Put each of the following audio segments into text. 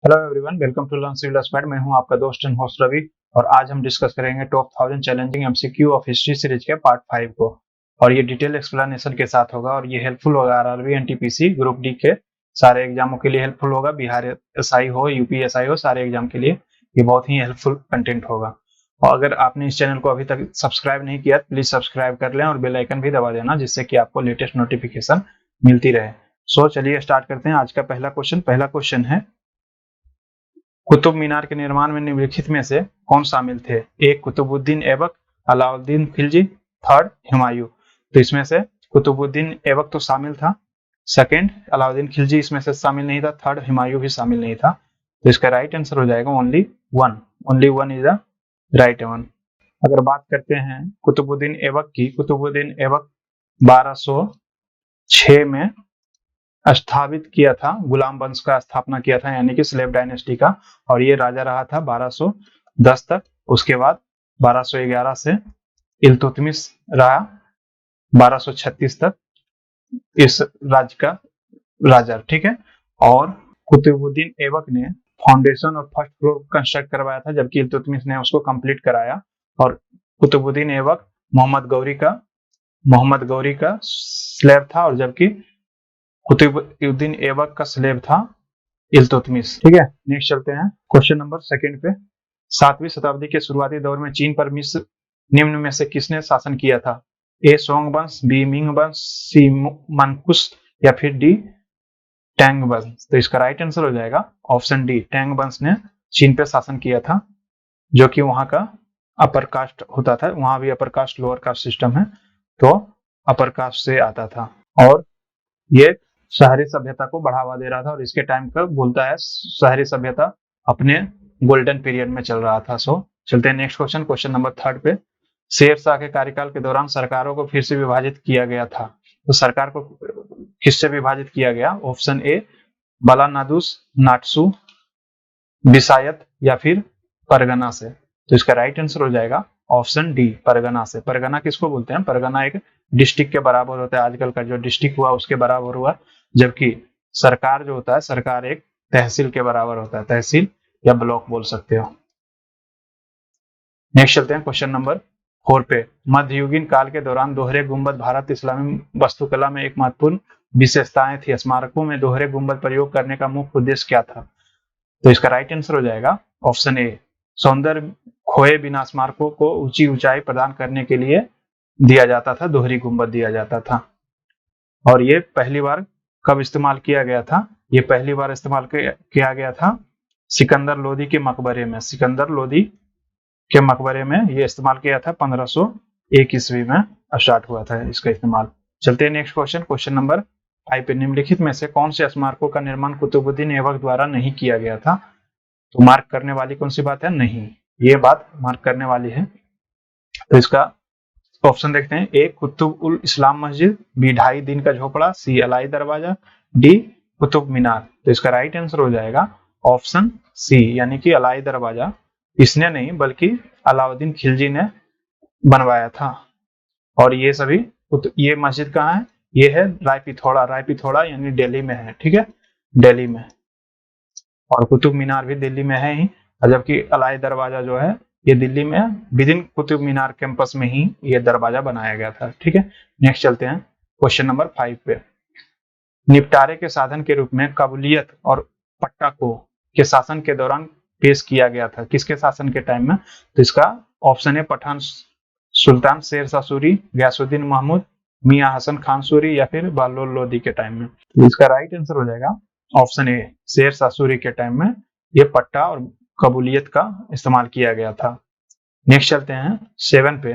Hello everyone, welcome to learn civil squad. मैं हूं आपका दोस्त एंड होस्ट रवि और आज हम डिस्कस करेंगे top 1000 challenging MCQ of history series के पार्ट 5 को। और ये डिटेल एक्सप्लेनेशन के साथ होगा और ये हेल्पफुल होगा आरआरबी एनटीपीसी ग्रुप डी के सारे एग्जामों के लिए हेल्पफुल होगा। बिहार एसआई हो, यूपी एसआई हो, सारे एग्जाम के लिए ये बहुत ही हेल्पफुल कंटेंट होगा। और अगर आपने इस चैनल को अभी तक सब्सक्राइब नहीं किया प्लीज सब्सक्राइब कर लें और बेल आइकन भी दबा देना जिससे कि आपको लेटेस्ट नोटिफिकेशन मिलती रहे। सो चलिए स्टार्ट करते हैं आज का पहला क्वेश्चन है, कुतुब मीनार के निर्माण में निम्नलिखित में से कौन शामिल थे? ए कुतुबुद्दीन ऐबक, अलाउद्दीन खिलजी, थर्ड हुमायूं। तो इसमें से कुतुबुद्दीन ऐबक तो शामिल था, सेकंड अलाउद्दीन खिलजी इसमें से शामिल नहीं था, थर्ड हुमायूं भी शामिल नहीं था। तो इसका राइट आंसर हो जाएगा only one is the right one. अगर बात करते हैं कुतुबुद्दीन ऐबक की, कुतुबुद्दीन ऐबक 1206 में स्थापित किया था, गुलाम वंश का स्थापना किया था यानी कि स्लेव डायनेस्टी का। और ये राजा रहा था 1210 तक। उसके बाद 1211 से इल्तुतमिश रहा 1236 तक इस राज्य का राजा, ठीक है। और कुतुबुद्दीन ऐबक ने फाउंडेशन और फर्स्ट फ्लोर कंस्ट्रक्ट करवाया था जबकि इल्तुतमिश ने उसको कंप्लीट कराया। और कुतुबुद्दीन ऐबक मोहम्मद गौरी का स्लेव था और जबकि कुतुबुद्दीन ऐबक का स्लेव था इल्तुतमिश, ठीक है। नेक्स्ट चलते हैं क्वेश्चन नंबर सेकंड पे। 7वीं शताब्दी के शुरुआती दौर में चीन पर मिस्र निम्न में से किसने शासन किया था? ए सोंग वंश, बी मिंग वंश, सी मनकुश या फिर डी टैंग वंश। तो इसका राइट आंसर हो जाएगा ऑप्शन डी, टैंग वंश ने चीन पे शासन किया था, जो कि वहां का अपर कास्ट होता था। वहां भी upper caste lower caste system है, तो अपर कास्ट से आता था। और ये शहरी सभ्यता को बढ़ावा दे रहा था और इसके टाइम का बोलता है शहरी सभ्यता अपने गोल्डन पीरियड में चल रहा था। सो चलते हैं नेक्स्ट क्वेश्चन नंबर थर्ड पे। शेर शाह के कार्यकाल के दौरान सरकारों को फिर से विभाजित किया गया था, तो सरकार को किससे विभाजित किया गया? ऑप्शन ए बलानादुस, नाटसू, बिसायत या फिर परगना से। तो इसका राइट आंसर हो जाएगा ऑप्शन डी, परगना से। परगना किसको बोलते हैं? परगना एक डिस्ट्रिक्ट के बराबर होता है, आजकल का जो डिस्ट्रिक्ट हुआ उसके बराबर हुआ, जबकि सरकार जो होता है, सरकार एक तहसील के बराबर होता है, तहसील या ब्लॉक बोल सकते हो। नेक्स्ट चलते हैं क्वेश्चन नंबर 4 पे। मध्ययुगीन काल के दौरान दोहरे गुंबद भारत इस्लामी वास्तुकला में एक महत्वपूर्ण विशेषताएं थी। स्मारकों में दोहरे गुंबद प्रयोग करने का मुख्य उद्देश्य क्या था? तो इसका राइट आंसर हो जाएगा ऑप्शन ए, सौंदर्य खोए बिना स्मारकों को ऊंची ऊंचाई प्रदान करने के लिए दिया जाता था, दोहरी गुंबद दिया जाता था। और ये पहली बार कब इस्तेमाल किया गया था? ये पहली बार इस्तेमाल किया गया था सिकंदर लोदी के मकबरे में। सिकंदर लोदी के मकबरे में ये इस्तेमाल किया था, 1501 ईस्वी में स्टार्ट हुआ था इसका इस्तेमाल। चलते हैं नेक्स्ट क्वेश्चन नंबर 5 पे। निम्नलिखित में से कौन से स्मारकों का निर्माण कुतुबुद्दीन ऐबक द्वारा नहीं किया गया था? तो मार्क करने वाली कौन सी बात है? नहीं, ये बात मार्क करने वाली है। तो इसका ऑप्शन देखते हैं। ए कुतुब उल इस्लाम मस्जिद, बी 2.5 दिन का झोपड़ा, सी अलाई दरवाजा, डी कुतुब मीनार। तो इसका राइट आंसर हो जाएगा ऑप्शन सी, यानी कि अलाई दरवाजा इसने नहीं बल्कि अलाउद्दीन खिलजी ने बनवाया था। और ये सभी ये मस्जिद कहाँ है? ये है रायपिथौड़ा यानी दिल्ली में है, ठीक है, दिल्ली में। और कुतुब मीनार भी दिल्ली में है ही, जबकि अलाई दरवाजा जो है ये दिल्ली में with in Qutub Minar campus में ही ये दरवाजा बनाया गया था, ठीक है। नेक्स्ट चलते हैं क्वेश्चन नंबर 5 पे। निपटारे के साधन के रूप में काबुलियत और पट्टा को के शासन के दौरान पेश किया गया था, किसके शासन के टाइम में? तो इसका ऑप्शन है पठान सुल्तान शेर शाह सूरी, गयासुद्दीन महमूद, मियां हसन खान सूरी या फिर बहलोल लोदी के टाइम में। तो इसका राइट आंसर हो जाएगा ऑप्शन ए, शेर शाह सूरी के टाइम में ये पट्टा और कबूलियत का इस्तेमाल किया गया था। नेक्स्ट चलते हैं 7 पे।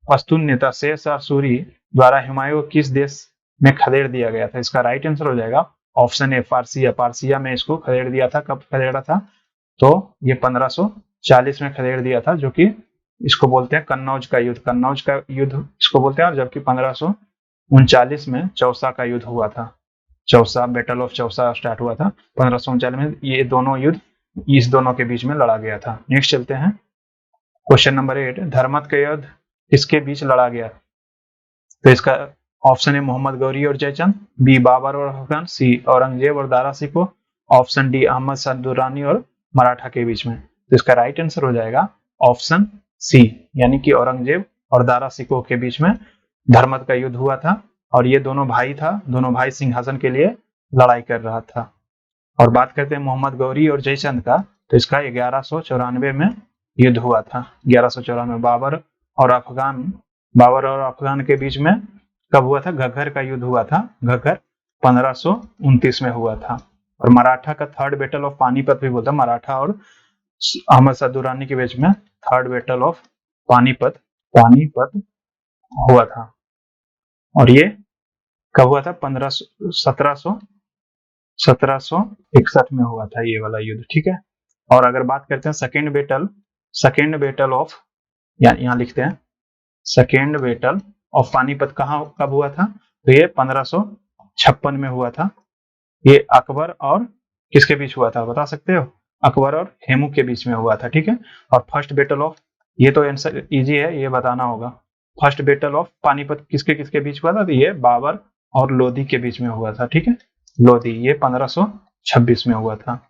पश्तून नेता शेर शाह सूरी द्वारा हुमायूं को किस देश में खदेड़ दिया गया था? इसका राइट आंसर हो जाएगा ऑप्शन ए, फारसिया में इसको खदेड़ दिया था। कब खदेड़ा था? तो ये 1540 में खदेड़ दिया था, जो कि इसको बोलते हैं कन्नौज का युद्ध इसको बोलते हैं। और जबकि 1539 में चौसा का युद्ध हुआ था, Chausa battle of Chausa start हुआ था 1539 में। ये दोनों युद्ध इस दोनों के बीच में लड़ा गया था। नेक्स्ट चलते हैं क्वेश्चन नंबर 8। धर्मत का युद्ध किसके बीच लड़ा गया? तो इसका ऑप्शन है मोहम्मद गौरी और जयचंद, बी बाबर और अफगान, सी औरंगजेब और दारा शिकोह ऑप्शन डी अहमद शाह दुर्रानी और मराठा के बीच में। तो इसका राइट आंसर हो जाएगा ऑप्शन सी, यानी कि औरंगजेब और दारा सिकोह के बीच में धर्मत का युद्ध हुआ था और ये दोनों भाई सिंहासन के लिए लड़ाई कर रहा था। और बात करते हैं मोहम्मद गौरी और जयचंद का, तो इसका 1194 में युद्ध हुआ था। 1194 बाबर और अफगान के बीच में कब हुआ था? घग्गर का युद्ध हुआ था। घग्गर 1529 में हुआ था। और मराठा का थर्ड बैटल ऑफ पानीपत भी बोलता, मराठा और अहमद शाह दुर्रानी के बीच में थर्ड बैटल ऑफ पानीपत हुआ था। और ये कब हुआ था? 1761 में हुआ था ये वाला युद्ध, ठीक है। और अगर बात करते हैं सेकेंड बैटल ऑफ, यहाँ लिखते हैं सेकेंड बैटल ऑफ पानीपत कब हुआ था? तो ये 1556 में हुआ था। ये अकबर और किसके बीच हुआ था, बता सकते हो? अकबर और हेमू के बीच में हुआ था, ठीक है। और फर्स्ट बैटल ऑफ, ये तो आंसर इजी है, ये बताना होगा। फर्स्ट बैटल ऑफ पानीपत किसके बीच हुआ था? तो ये बाबर और लोधी के बीच में हुआ था, ठीक है। लोधी, ये 1526 में हुआ था।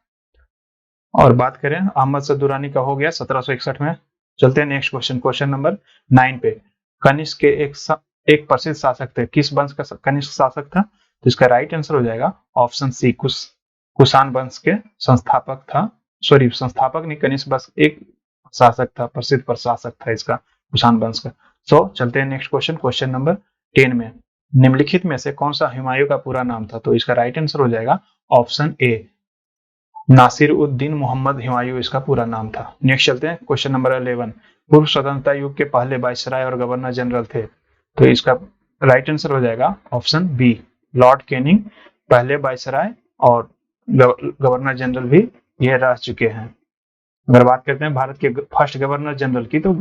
और बात करें अहमद शाह दुर्रानी का हो गया 1761 में। चलते हैं नेक्स्ट क्वेश्चन नंबर 9 पे। कनिष्क के एक प्रसिद्ध शासक थे, किस वंश का कनिष्क शासक था? तो इसका राइट आंसर हो जाएगा ऑप्शन सी, कुषाण वंश के संस्थापक था। सॉरी, संस्थापक नहीं, कनिष्क वंश एक शासक था, प्रसिद्ध प्रशासक था इसका, कुषाण वंश का। तो चलते हैं नेक्स्ट क्वेश्चन नंबर 10 में। निम्नलिखित में से कौन सा हुमायूं का पूरा नाम था? तो इसका राइट आंसर हो जाएगा ऑप्शन ए, नासिर-उद-दीन मोहम्मद हुमायूं इसका पूरा नाम था। नेक्स्ट चलते हैं क्वेश्चन नंबर 11। पूर्व स्वतंत्रता युग के पहले वायसराय और गवर्नर जनरल थे, तो इसका राइट आंसर हो जाएगा ऑप्शन बी, लॉर्ड कैनिंग पहले वायसराय और गवर्नर जनरल भी ये रह चुके हैं। अगर बात करते हैं भारत के फर्स्ट गवर्नर जनरल की, तो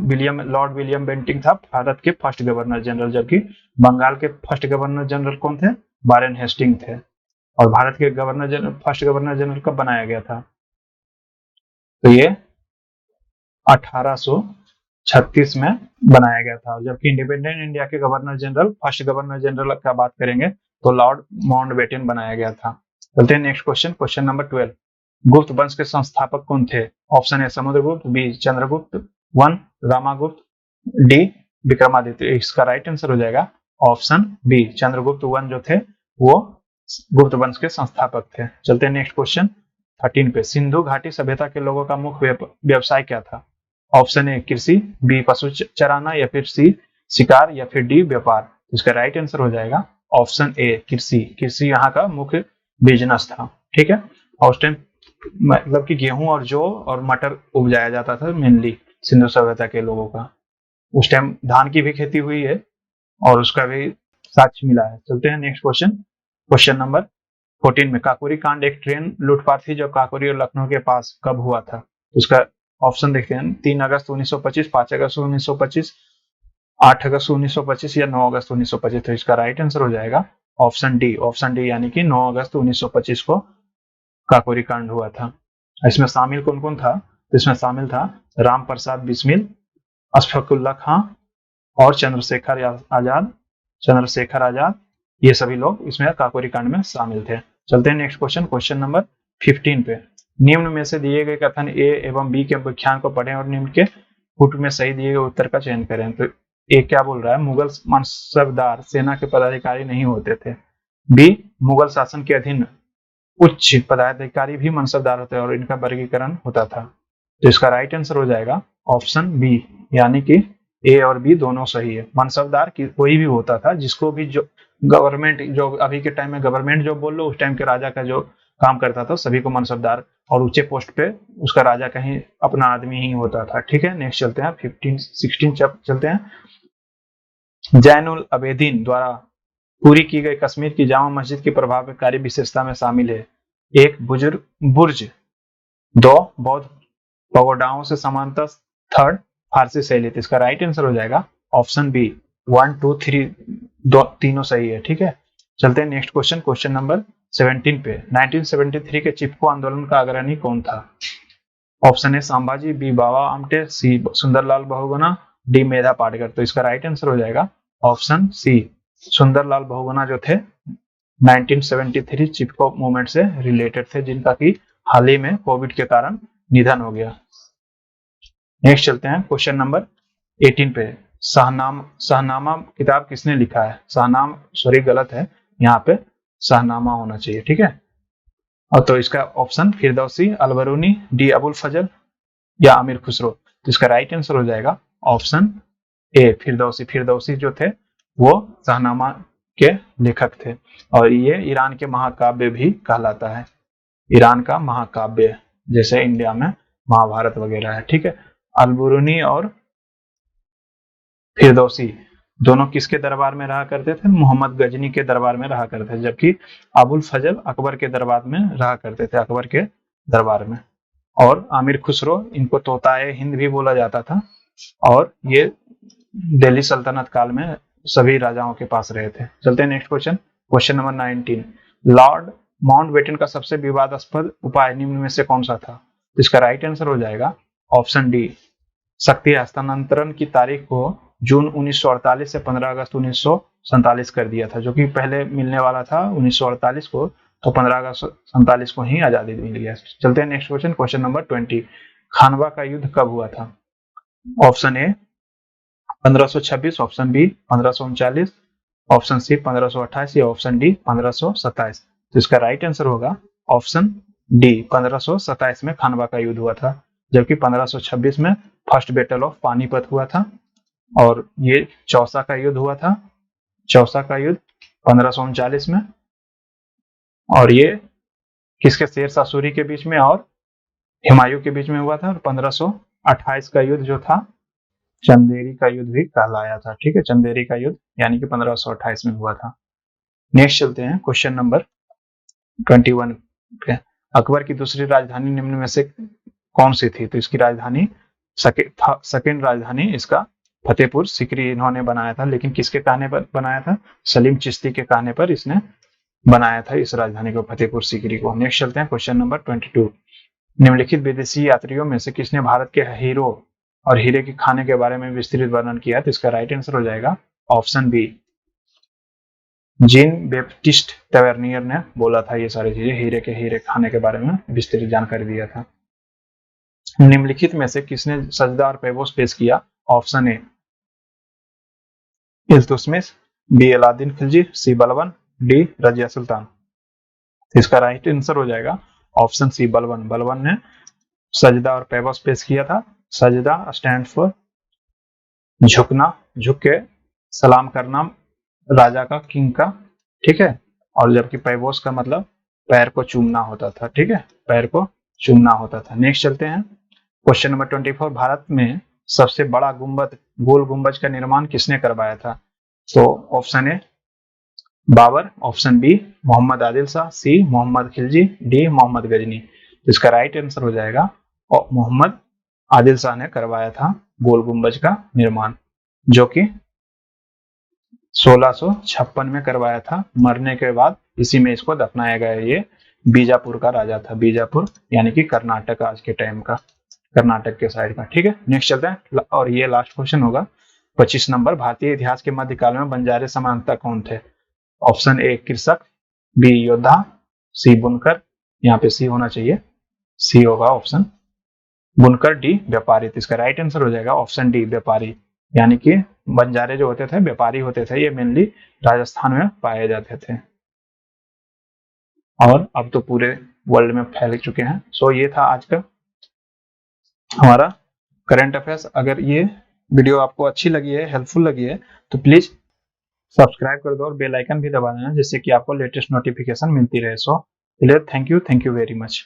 लॉर्ड विलियम बेंटिंग था भारत के फर्स्ट गवर्नर जनरल, जबकि बंगाल के फर्स्ट गवर्नर जनरल कौन थे? वारेन हेस्टिंग थे। और भारत के फर्स्ट गवर्नर जनरल कब बनाया गया था? तो ये 1836 में बनाया गया था। जबकि इंडिपेंडेंट इंडिया के फर्स्ट गवर्नर जनरल का बात करेंगे तो लॉर्ड माउंटबेटन बनाया गया था। चलते हैं नेक्स्ट क्वेश्चन नंबर 12। गुप्त वंश के संस्थापक कौन थे? Option A Samudragupta, B Chandragupta, 1 Ramagupta, D Vikramaditya. इसका राइट आंसर हो जाएगा ऑप्शन बी, चंद्रगुप्त 1 जो थे वो गुप्त वंश के संस्थापक थे। चलते हैं नेक्स्ट क्वेश्चन 13 पे। सिंधु घाटी सभ्यता के लोगों का मुख्य व्यवसाय क्या था? ऑप्शन ए कृषि, बी पशु चराना, या फिर सी शिकार, या फिर डी व्यापार। इसका राइट आंसर हो जाएगा ऑप्शन ए, कृषि यहाँ का मुख्य बिजनेस था, ठीक है। और उस टाइम मतलब कि गेहूं और जौ और मटर उपजाया जाता था मेनली सिंधु सभ्यता के लोगों का। उस टाइम धान की भी खेती हुई है और उसका भी साक्ष्य मिला है। चलते हैं नेक्स्ट क्वेश्चन नंबर 14 में। काकोरी कांड एक ट्रेन लूटपाट थी जो काकोरी और लखनऊ के पास कब हुआ था? उसका ऑप्शन देखते हैं, 3 अगस्त 1925, 5 अगस्त 1925, 8 अगस्त 1925 या 9 अगस्त 1925। तो इसका राइट आंसर हो जाएगा ऑप्शन डी, यानी कि 9 अगस्त 1925 को काकोरी कांड हुआ था। इसमें शामिल कौन कौन था? इसमें शामिल था राम प्रसाद बिस्मिल, अशफाकुल्ला खां और चंद्रशेखर आजाद। ये सभी लोग इसमें काकोरी कांड में शामिल थे। चलते हैं नेक्स्ट क्वेश्चन नंबर 15 पे। निम्न में से दिए गए कथन ए एवं बी के व्याख्यान को पढ़ें और निम्न के पुट में सही दिए गए उत्तर का चयन करें। तो ए क्या बोल रहा है? मुगल मनसबदार सेना के पदाधिकारी नहीं होते थे। बी, मुगल शासन के अधीन उच्च पदाधिकारी भी मनसबदार होते और इनका वर्गीकरण होता था। तो इसका राइट आंसर हो जाएगा ऑप्शन बी, यानी कि ए और बी दोनों सही है। मनसबदार कोई भी होता था जिसको भी जो गवर्नमेंट, जो अभी के टाइम में गवर्नमेंट जो बोल लो, उस टाइम के राजा का जो काम करता था सभी को मनसबदार, और ऊंचे पोस्ट पे उसका राजा का ही अपना आदमी ही होता था, ठीक है। नेक्स्ट चलते हैं 16 चलते हैं। जैनुल अबेदीन द्वारा पूरी की गई कश्मीर की जामा मस्जिद की प्रभावकारी विशेषता में शामिल है: 1 बुर्ज, 2 बौद्ध पगोडाओं से समांतर, 3 फारसी शैली। इसका राइट आंसर हो जाएगा ऑप्शन बी, 1, 2, 3 तीनों सही है, ठीक है। चलते हैं नेक्स्ट क्वेश्चन नंबर 17 पे। 1973 के चिपको आंदोलन का अग्रणी कौन था? Option A Sambhaji, B Baba Amte, C Sundarlal Bahuguna, D Medha Patkar. तो इसका राइट आंसर हो जाएगा ऑप्शन सी, सुंदरलाल बहुगुणा जो थे 1973 चिपको मूवमेंट से रिलेटेड थे, जिनका कि हाल ही में कोविड के कारण निधन हो गया। नेक्स्ट चलते हैं क्वेश्चन नंबर 18 पे। शाहनामा किताब किसने लिखा है? शाहनाम सॉरी गलत है, यहाँ पे शाहनामा होना चाहिए, ठीक है। और तो इसका ऑप्शन फिरदौसी, अलबरूनी, डी अबुल फजल या अमीर खुसरो। तो इसका राइट आंसर हो जाएगा ऑप्शन ए फिरदौसी। फिरदौसी जो थे वो शाहनामा के लेखक थे और ये ईरान के महाकाव्य भी कहलाता है। ईरान का महाकाव्य, जैसे इंडिया में महाभारत वगैरह है, ठीक है। अलबरूनी और फिरदौसी दोनों किसके दरबार में रहा करते थे? मोहम्मद गजनी के दरबार में रहा करते थे, जबकि अबुल फजल अकबर के दरबार में रहा करते थे, अकबर के दरबार में। और आमिर खुसरो, इनको तोताए हिंद भी बोला जाता था और ये दिल्ली सल्तनत काल में सभी राजाओं के पास रहे थे। चलते हैं next question, question number 19। Lord Mountbatten का सबसे विवादास्पद उपाय निम्न में से कौन सा था? इसका राइट आंसर हो जाएगा ऑप्शन डी, शक्ति हस्तांतरण की तारीख को जून 1948 से 15 अगस्त 1947 कर दिया था, जो कि पहले मिलने वाला था 1948 को, तो 15 अगस्त 47 को ही आजादी मिल गया। चलते हैं next question, question number 20। Khanwa का युद्ध कब हुआ था? Option A 1526, option B 1539, option C 1528 या ऑप्शन डी 1527। तो इसका राइट आंसर होगा ऑप्शन डी, 1527 में खानवा का युद्ध हुआ था, जबकि 1526 में फर्स्ट बैटल ऑफ पानीपत हुआ था और ये चौसा का युद्ध हुआ था। चौसा का युद्ध 1539 में, और ये किसके, शेरशाह सूरी के बीच में और हुमायूं के बीच में हुआ था। और 1528 का युद्ध जो था चंदेरी का युद्ध भी कहलाया था, ठीक है। चंदेरी का युद्ध यानी कि 1528 में हुआ था। नेक्स्ट चलते हैं क्वेश्चन नंबर 21 पे। अकबर की दूसरी राजधानी निम्न में से कौन सी थी? तो इसकी राजधानी सेकेंड राजधानी इसका फतेहपुर सिकरी इन्होंने बनाया था, लेकिन किसके कहने पर बनाया था? सलीम चिश्ती के कहने पर इसने बनाया था इस राजधानी को, फतेहपुर सिकरी को। नेक्स्ट चलते हैं क्वेश्चन नंबर 22। निम्नलिखित विदेशी यात्रियों में से किसने भारत के हीरो और हीरे के खाने के बारे में विस्तृत वर्णन किया? तो इसका राइट आंसर हो जाएगा option B, Jean Baptiste Tavernier ने बोला था ये सारी चीजें, हीरे खाने के बारे में विस्तृत जानकारी दिया था। निम्नलिखित में से किसने सजदा और पैबोस पेश किया? Option A Iltutmish, B Alauddin Khilji, C Balban, D Razia Sultan. इसका राइट आंसर हो जाएगा ऑप्शन सी बलबन। बलबन ने सजदा और पैबोस पेश किया था। सजदा स्टैंड फॉर झुकना, झुक के सलाम करना राजा का, किंग का, ठीक है। और जबकि पैबोस का मतलब पैर को चूमना होता था, ठीक है, पैर को चूमना होता था। नेक्स्ट चलते हैं क्वेश्चन नंबर 24। भारत में सबसे बड़ा गुंबद, गोल गुंबज का निर्माण किसने करवाया था? तो option A Babur, option B Mohammad Adil Shah, C Mohammad Khilji, D Mohammad Ghazni. तो इसका राइट आंसर हो जाएगा और मोहम्मद आदिल शाह ने करवाया था गोल गुंबज का निर्माण, जो कि 1656 में करवाया था। मरने के बाद इसी में इसको दफनाया गया। ये बीजापुर का राजा था, बीजापुर यानी कि कर्नाटक, आज के टाइम का कर्नाटक के साइड का, ठीक है। नेक्स्ट चलते हैं और ये लास्ट क्वेश्चन होगा 25 नंबर। भारतीय इतिहास के मध्यकाल में बंजारे समानता कौन थे? ऑप्शन ए कृषक, बी योद्धा, सी बुनकर, यहाँ पे सी होना चाहिए, सी होगा ऑप्शन बुनकर, डी व्यापारी। तो इसका राइट आंसर हो जाएगा ऑप्शन डी व्यापारी, यानी कि बंजारे जो होते थे व्यापारी होते थे, ये मेनली राजस्थान में पाए जाते थे और अब तो पूरे वर्ल्ड में फैल चुके हैं। सो ये था आज का हमारा करंट अफेयर्स। अगर ये वीडियो आपको अच्छी लगी है, हेल्पफुल लगी है, तो प्लीज सब्सक्राइब कर दो और बेल आइकन भी दबा देना, जिससे कि आपको लेटेस्ट नोटिफिकेशन मिलती रहे। So thank you very much.